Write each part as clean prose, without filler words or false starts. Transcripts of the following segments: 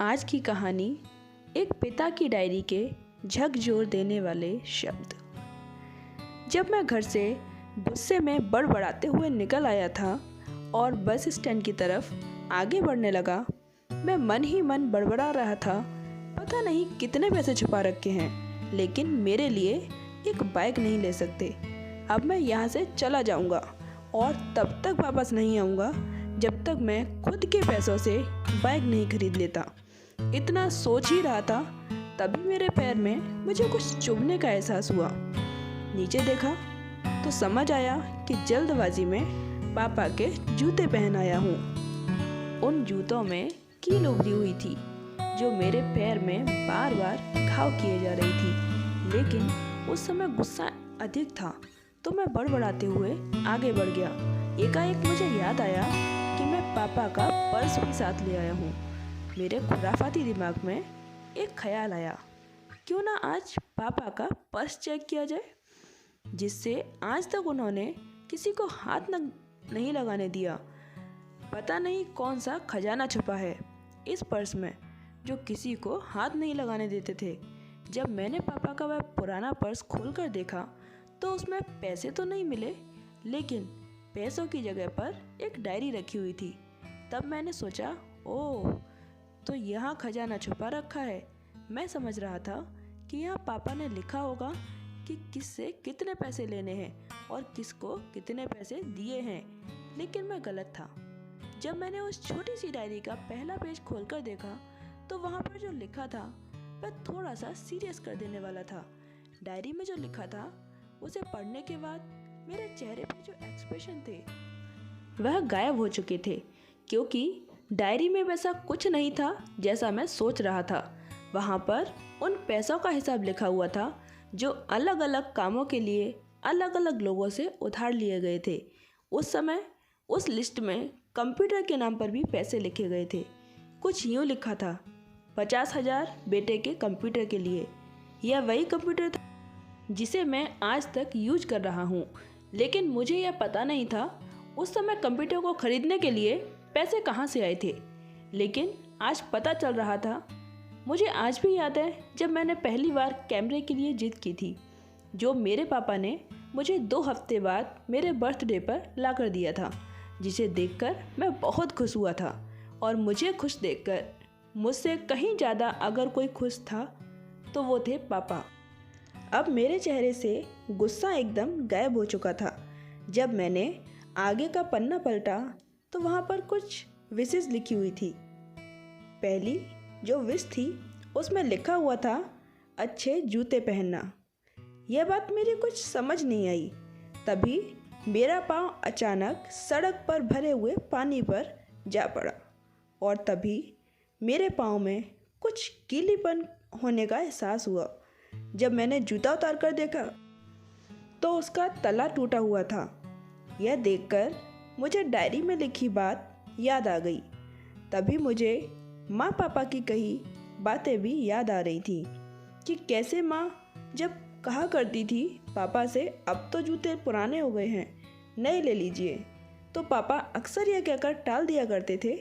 आज की कहानी एक पिता की डायरी के झकझोर देने वाले शब्द। जब मैं घर से गुस्से में बड़बड़ाते हुए निकल आया था और बस स्टैंड की तरफ आगे बढ़ने लगा, मैं मन ही मन बड़बड़ा रहा था, पता नहीं कितने पैसे छुपा रखे हैं, लेकिन मेरे लिए एक बाइक नहीं ले सकते। अब मैं यहाँ से चला जाऊँगा और तब तक वापस नहीं आऊँगा जब तक मैं खुद के पैसों से बाइक नहीं खरीद लेता। इतना सोच ही रहा था, तभी मेरे पैर में मुझे कुछ चुभने का एहसास हुआ। नीचे देखा तो समझ आया कि जल्दबाजी में पापा के जूते पहन आया हूँ। उन जूतों में कील उभरी हुई थी जो मेरे पैर में बार बार घाव किए जा रही थी, लेकिन उस समय गुस्सा अधिक था तो मैं बड़बड़ाते हुए आगे बढ़ गया। एकाएक मुझे याद आया कि मैं पापा का पर्स भी साथ ले आया हूँ। मेरे खुराफाती दिमाग में एक ख्याल आया, क्यों ना आज पापा का पर्स चेक किया जाए, जिससे आज तक उन्होंने किसी को हाथ नहीं लगाने दिया। पता नहीं कौन सा खजाना छुपा है इस पर्स में जो किसी को हाथ नहीं लगाने देते थे। जब मैंने पापा का वह पुराना पर्स खोलकर देखा तो उसमें पैसे तो नहीं मिले, लेकिन पैसों की जगह पर एक डायरी रखी हुई थी। तब मैंने सोचा, ओह, तो यहाँ खजाना छुपा रखा है। मैं समझ रहा था कि यहाँ पापा ने लिखा होगा कि किससे कितने पैसे लेने हैं और किसको कितने पैसे दिए हैं, लेकिन मैं गलत था। जब मैंने उस छोटी सी डायरी का पहला पेज खोलकर देखा तो वहाँ पर जो लिखा था वह थोड़ा सा सीरियस कर देने वाला था। डायरी में जो लिखा था उसे पढ़ने के बाद मेरे चेहरे पर जो एक्सप्रेशन थे वह गायब हो चुके थे, क्योंकि डायरी में वैसा कुछ नहीं था जैसा मैं सोच रहा था। वहाँ पर उन पैसों का हिसाब लिखा हुआ था जो अलग अलग कामों के लिए अलग अलग लोगों से उधार लिए गए थे। उस समय उस लिस्ट में कंप्यूटर के नाम पर भी पैसे लिखे गए थे। कुछ यूँ लिखा था, 50,000 बेटे के कंप्यूटर के लिए। यह वही कंप्यूटर था जिसे मैं आज तक यूज कर रहा हूँ, लेकिन मुझे यह पता नहीं था उस समय कंप्यूटर को खरीदने के लिए पैसे कहाँ से आए थे। लेकिन आज पता चल रहा था। मुझे आज भी याद है जब मैंने पहली बार कैमरे के लिए जिद की थी, जो मेरे पापा ने मुझे 2 हफ्ते बाद मेरे बर्थडे पर ला कर दिया था, जिसे देखकर मैं बहुत खुश हुआ था। और मुझे खुश देखकर मुझसे कहीं ज़्यादा अगर कोई खुश था तो वो थे पापा। अब मेरे चेहरे से गुस्सा एकदम गायब हो चुका था। जब मैंने आगे का पन्ना पलटा तो वहाँ पर कुछ विशेष लिखी हुई थी। पहली जो विश थी उसमें लिखा हुआ था, अच्छे जूते पहनना। यह बात मेरी कुछ समझ नहीं आई। तभी मेरा पाँव अचानक सड़क पर भरे हुए पानी पर जा पड़ा और तभी मेरे पाँव में कुछ गीलीपन होने का एहसास हुआ। जब मैंने जूता उतार कर देखा तो उसका तला टूटा हुआ था। यह देखकर मुझे डायरी में लिखी बात याद आ गई। तभी मुझे माँ पापा की कही बातें भी याद आ रही थी कि कैसे माँ जब कहा करती थी पापा से, अब तो जूते पुराने हो गए हैं, नए ले लीजिए, तो पापा अक्सर यह कहकर टाल दिया करते थे,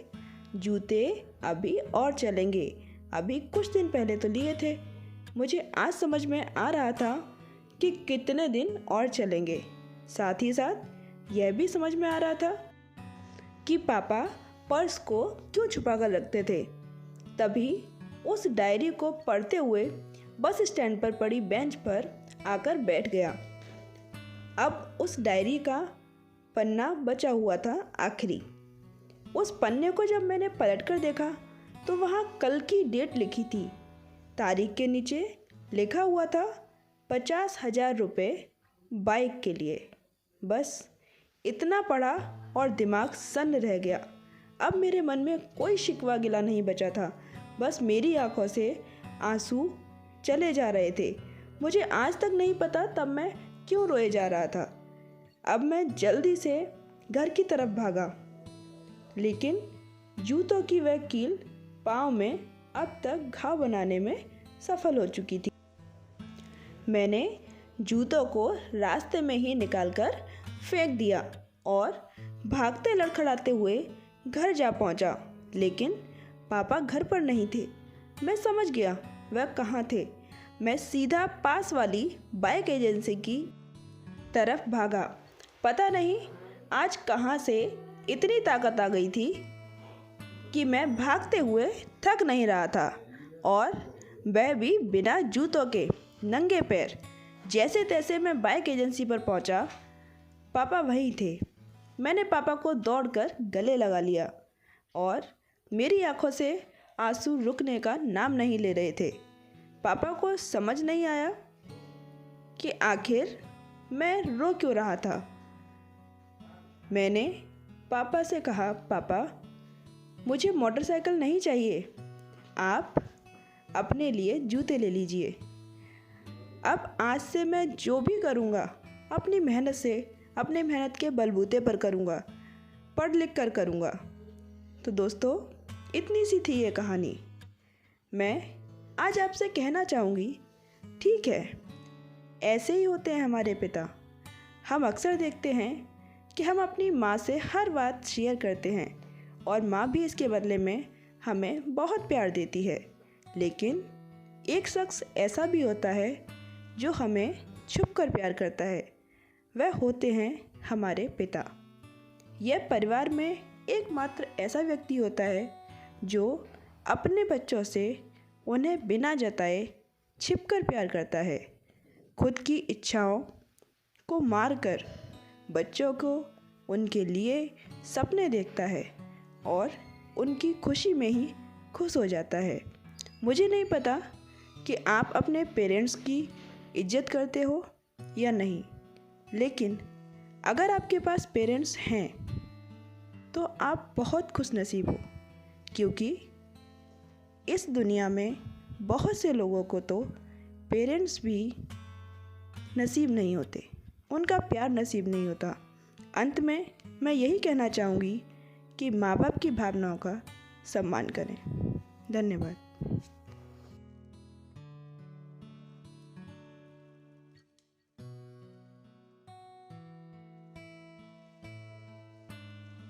जूते अभी और चलेंगे, अभी कुछ दिन पहले तो लिए थे। मुझे आज समझ में आ रहा था कि कितने दिन और चलेंगे। साथ ही साथ यह भी समझ में आ रहा था कि पापा पर्स को क्यों छुपा कर रखते थे। तभी उस डायरी को पढ़ते हुए बस स्टैंड पर पड़ी बेंच पर आकर बैठ गया। अब उस डायरी का पन्ना बचा हुआ था आखिरी। उस पन्ने को जब मैंने पलटकर देखा तो वहाँ कल की डेट लिखी थी। तारीख के नीचे लिखा हुआ था 50,000 रुपये बाइक के लिए। बस इतना पढ़ा और दिमाग सन्न रह गया। अब मेरे मन में कोई शिकवा गिला नहीं बचा था, बस मेरी आंखों से आंसू चले जा रहे थे। मुझे आज तक नहीं पता तब मैं क्यों रोए जा रहा था। अब मैं जल्दी से घर की तरफ भागा, लेकिन जूतों की वह कील पाँव में अब तक घाव बनाने में सफल हो चुकी थी। मैंने जूतों को रास्ते में ही निकालकर फेंक दिया और भागते लड़खड़ाते हुए घर जा पहुंचा, लेकिन पापा घर पर नहीं थे। मैं समझ गया वह कहाँ थे। मैं सीधा पास वाली बाइक एजेंसी की तरफ भागा। पता नहीं आज कहाँ से इतनी ताकत आ गई थी कि मैं भागते हुए थक नहीं रहा था, और वह भी बिना जूतों के, नंगे पैर। जैसे तैसे मैं बाइक एजेंसी पर पहुंचा। पापा वहीं थे। मैंने पापा को दौड़कर गले लगा लिया और मेरी आंखों से आंसू रुकने का नाम नहीं ले रहे थे। पापा को समझ नहीं आया कि आखिर मैं रो क्यों रहा था। मैंने पापा से कहा, पापा मुझे मोटरसाइकिल नहीं चाहिए, आप अपने लिए जूते ले लीजिए। अब आज से मैं जो भी करूँगा अपनी मेहनत से, अपने मेहनत के बलबूते पर करूँगा, पढ़ लिख कर करूँगा। तो दोस्तों, इतनी सी थी ये कहानी। मैं आज आपसे कहना चाहूँगी, ठीक है, ऐसे ही होते हैं हमारे पिता। हम अक्सर देखते हैं कि हम अपनी माँ से हर बात शेयर करते हैं और माँ भी इसके बदले में हमें बहुत प्यार देती है। लेकिन एक शख्स ऐसा भी होता है जो हमें छुप कर प्यार करता है। वह होते हैं हमारे पिता। यह परिवार में एकमात्र ऐसा व्यक्ति होता है जो अपने बच्चों से उन्हें बिना जताए छिपकर प्यार करता है। खुद की इच्छाओं को मारकर बच्चों को उनके लिए सपने देखता है और उनकी खुशी में ही खुश हो जाता है। मुझे नहीं पता कि आप अपने पेरेंट्स की इज्जत करते हो या नहीं, लेकिन अगर आपके पास पेरेंट्स हैं तो आप बहुत खुशनसीब हो, क्योंकि इस दुनिया में बहुत से लोगों को तो पेरेंट्स भी नसीब नहीं होते, उनका प्यार नसीब नहीं होता। अंत में मैं यही कहना चाहूँगी कि माँ बाप की भावनाओं का सम्मान करें। धन्यवाद।